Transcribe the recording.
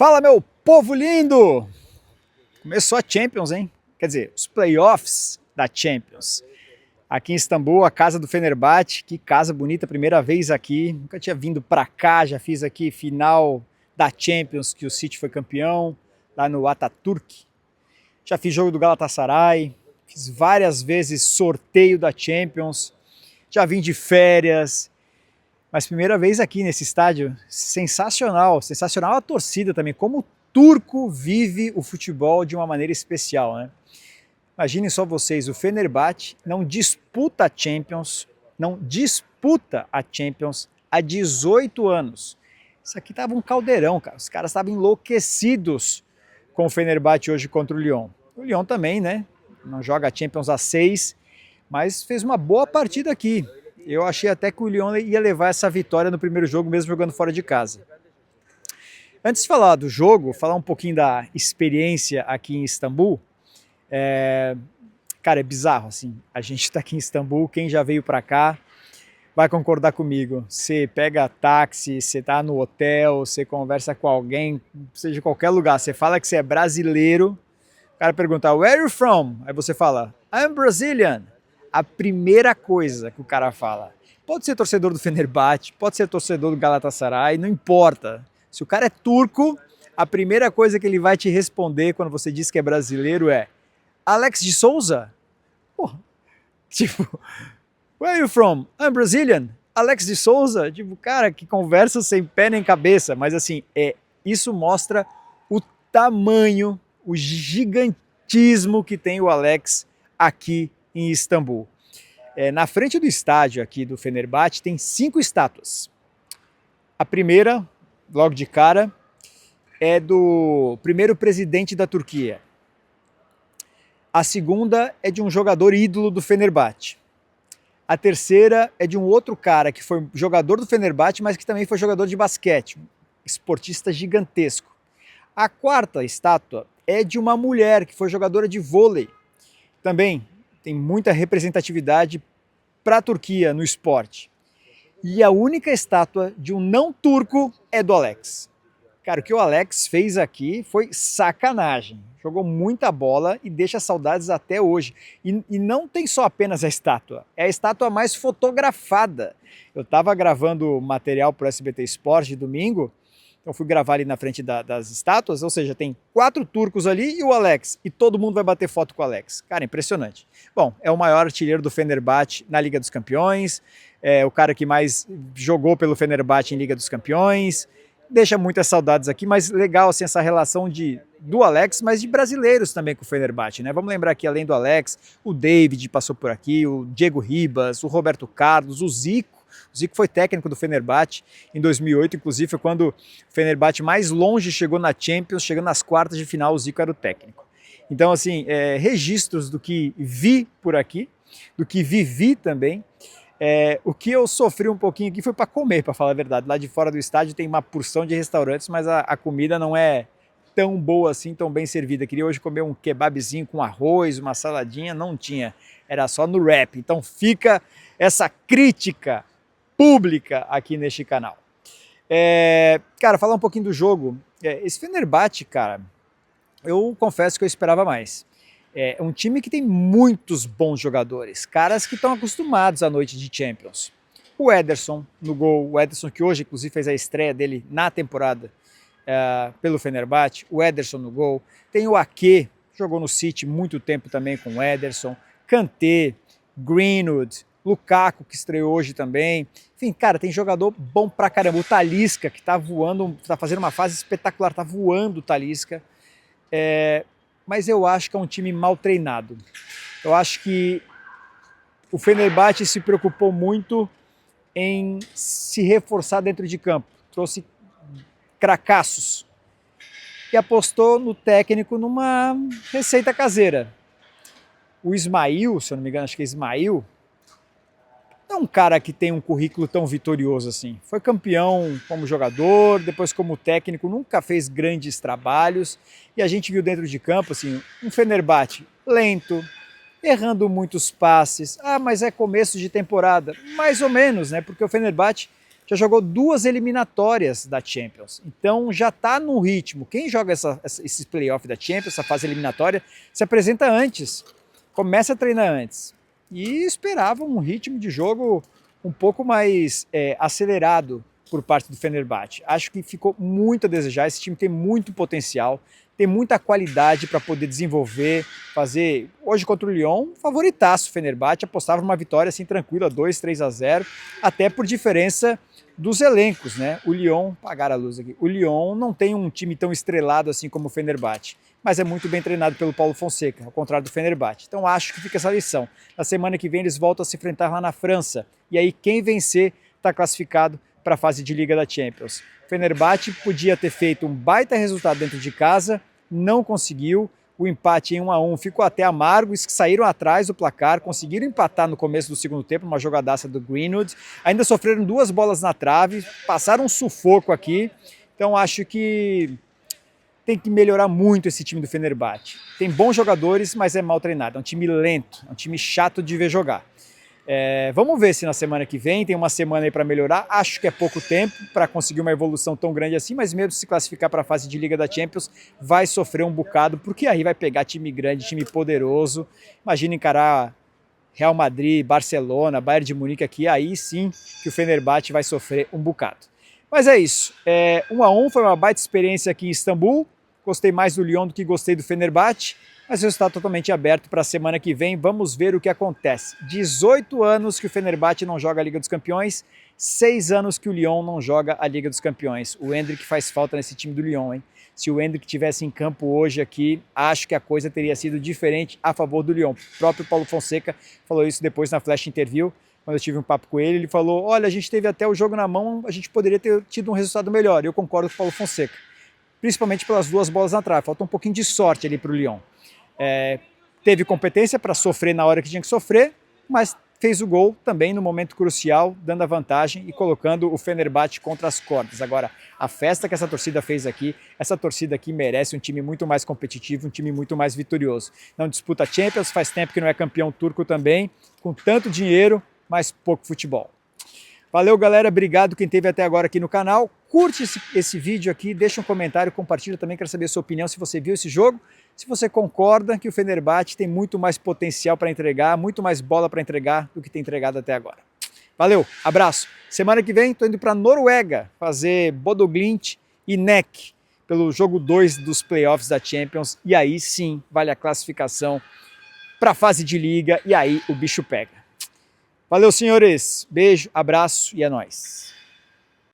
Fala, meu povo lindo! Começou a Champions, hein? Quer dizer, os playoffs da Champions. Aqui em Istambul, a casa do Fenerbahçe. Que casa bonita, primeira vez aqui. Nunca tinha vindo pra cá, já fiz aqui final da Champions, que o City foi campeão, lá no Atatürk. Já fiz jogo do Galatasaray, fiz várias vezes sorteio da Champions, já vim de férias. Mas primeira vez aqui nesse estádio, sensacional, sensacional a torcida também, como o turco vive o futebol de uma maneira especial, né? Imaginem só vocês, o Fenerbahçe não disputa a Champions, há 18 anos. Isso aqui tava um caldeirão, cara, os caras estavam enlouquecidos com o Fenerbahçe hoje contra o Lyon. O Lyon também, né, não joga a Champions há 6, mas fez uma boa partida aqui. Eu achei até que o Lyon ia levar essa vitória no primeiro jogo, mesmo jogando fora de casa. Antes de falar do jogo, falar um pouquinho da experiência aqui em Istambul. Cara, é bizarro, assim. A gente está aqui em Istambul, quem já veio para cá vai concordar comigo. Você pega táxi, você está no hotel, você conversa com alguém, seja de qualquer lugar, você fala que você é brasileiro, o cara pergunta, where are you from? Aí você fala, I'm Brazilian. A primeira coisa que o cara fala, pode ser torcedor do Fenerbahçe, pode ser torcedor do Galatasaray, não importa. Se o cara é turco, a primeira coisa que ele vai te responder quando você diz que é brasileiro é Alex de Souza? Porra, tipo, where are you from? I'm Brazilian. Alex de Souza? Tipo, cara, que conversa sem pé nem cabeça. Mas assim, isso mostra o tamanho, o gigantismo que tem o Alex aqui em Istambul. Na frente do estádio aqui do Fenerbahçe tem 5 estátuas. A primeira, logo de cara, é do primeiro presidente da Turquia. A segunda é de um jogador ídolo do Fenerbahçe. A terceira é de um outro cara que foi jogador do Fenerbahçe, mas que também foi jogador de basquete, um esportista gigantesco. A quarta estátua é de uma mulher que foi jogadora de vôlei. Também tem muita representatividade para a Turquia no esporte. E a única estátua de um não turco é do Alex. Cara, o que o Alex fez aqui foi sacanagem. Jogou muita bola e deixa saudades até hoje. E não tem só apenas a estátua, é a estátua mais fotografada. Eu estava gravando material para o SBT Sport de domingo, então fui gravar ali na frente das estátuas, ou seja, tem 4 turcos ali e o Alex, e todo mundo vai bater foto com o Alex. Cara, impressionante. Bom, é o maior artilheiro do Fenerbahçe na Liga dos Campeões, é o cara que mais jogou pelo Fenerbahçe em Liga dos Campeões, deixa muitas saudades aqui, mas legal assim, essa relação do Alex, mas de brasileiros também com o Fenerbahçe, né? Vamos lembrar que além do Alex, o David passou por aqui, o Diego Ribas, o Roberto Carlos, o Zico. O Zico foi técnico do Fenerbahçe em 2008, inclusive foi quando o Fenerbahçe mais longe chegou na Champions, chegando nas quartas de final, o Zico era o técnico. Então, assim, registros do que vi por aqui, do que vivi também. O que eu sofri um pouquinho aqui foi para comer, para falar a verdade. Lá de fora do estádio tem uma porção de restaurantes, mas a comida não é tão boa assim, tão bem servida. Queria hoje comer um kebabzinho com arroz, uma saladinha, não tinha. Era só no wrap. Então fica essa crítica pública aqui neste canal. Cara, falar um pouquinho do jogo. Esse Fenerbahçe, cara, eu confesso que eu esperava mais. É um time que tem muitos bons jogadores, caras que estão acostumados à noite de Champions. O Ederson no gol, o Ederson que hoje inclusive fez a estreia dele na temporada pelo Fenerbahçe, o Ederson no gol. Tem o Ake, jogou no City muito tempo também com o Ederson, Kanté, Greenwood, Lukaku que estreou hoje também. Enfim, cara, tem jogador bom pra caramba. O Talisca que tá voando, tá fazendo uma fase espetacular, tá voando o Talisca. Mas eu acho que é um time mal treinado. Eu acho que o Fenerbahçe se preocupou muito em se reforçar dentro de campo. Trouxe cracassos e apostou no técnico numa receita caseira. O Ismail, se eu não me engano, acho que é Ismail, não é um cara que tem um currículo tão vitorioso assim. Foi campeão como jogador, depois como técnico, nunca fez grandes trabalhos. E a gente viu dentro de campo assim, um Fenerbahçe lento, errando muitos passes. Ah, mas é começo de temporada. Mais ou menos, né? Porque o Fenerbahçe já jogou 2 eliminatórias da Champions, então já está no ritmo. Quem joga esses playoffs da Champions, essa fase eliminatória, se apresenta antes, começa a treinar antes. E esperava um ritmo de jogo um pouco mais acelerado por parte do Fenerbahçe. Acho que ficou muito a desejar, esse time tem muito potencial, tem muita qualidade para poder desenvolver, fazer... Hoje contra o Lyon, favoritaço o Fenerbahçe, apostava numa vitória assim tranquila, 2-3-0, até por diferença dos elencos, né? O Lyon, apagar a luz aqui, o Lyon não tem um time tão estrelado assim como o Fenerbahçe, mas é muito bem treinado pelo Paulo Fonseca, ao contrário do Fenerbahçe. Então acho que fica essa lição. Na semana que vem eles voltam a se enfrentar lá na França, e aí quem vencer está classificado para a fase de Liga da Champions. O Fenerbahçe podia ter feito um baita resultado dentro de casa, não conseguiu, o empate em 1-1 ficou até amargo, eles saíram atrás do placar, conseguiram empatar no começo do segundo tempo, uma jogadaça do Greenwood, ainda sofreram 2 bolas na trave, passaram um sufoco aqui, então acho que tem que melhorar muito esse time do Fenerbahçe. Tem bons jogadores, mas é mal treinado, é um time lento, é um time chato de ver jogar. Vamos ver se na semana que vem, tem uma semana aí para melhorar, acho que é pouco tempo para conseguir uma evolução tão grande assim, mas mesmo se classificar para a fase de Liga da Champions, vai sofrer um bocado, porque aí vai pegar time grande, time poderoso, imagina encarar Real Madrid, Barcelona, Bayern de Munique aqui, aí sim que o Fenerbahçe vai sofrer um bocado. Mas é isso, 1-1 foi uma baita experiência aqui em Istambul, gostei mais do Lyon do que gostei do Fenerbahçe, mas o resultado totalmente aberto para a semana que vem, vamos ver o que acontece. 18 anos que o Fenerbahçe não joga a Liga dos Campeões, 6 anos que o Lyon não joga a Liga dos Campeões. O Endrick faz falta nesse time do Lyon, hein? Se o Endrick tivesse em campo hoje aqui, acho que a coisa teria sido diferente a favor do Lyon. O próprio Paulo Fonseca falou isso depois na Flash Interview, quando eu tive um papo com ele, ele falou, olha, a gente teve até o jogo na mão, a gente poderia ter tido um resultado melhor. Eu concordo com o Paulo Fonseca, principalmente pelas 2 bolas na trave, falta um pouquinho de sorte ali para o Lyon. Teve competência para sofrer na hora que tinha que sofrer, mas fez o gol também no momento crucial, dando a vantagem e colocando o Fenerbahçe contra as cordas. Agora, a festa que essa torcida fez aqui, essa torcida aqui merece um time muito mais competitivo, um time muito mais vitorioso. Não disputa Champions, faz tempo que não é campeão turco também, com tanto dinheiro, mas pouco futebol. Valeu, galera, obrigado quem esteve até agora aqui no canal. Curte esse vídeo aqui, deixa um comentário, compartilha também, quero saber a sua opinião se você viu esse jogo. Se você concorda que o Fenerbahçe tem muito mais potencial para entregar, muito mais bola para entregar do que tem entregado até agora. Valeu, abraço. Semana que vem estou indo para a Noruega fazer Bodø Glimt e NEC pelo jogo 2 dos playoffs da Champions. E aí sim vale a classificação para a fase de liga e aí o bicho pega. Valeu, senhores. Beijo, abraço e é nóis.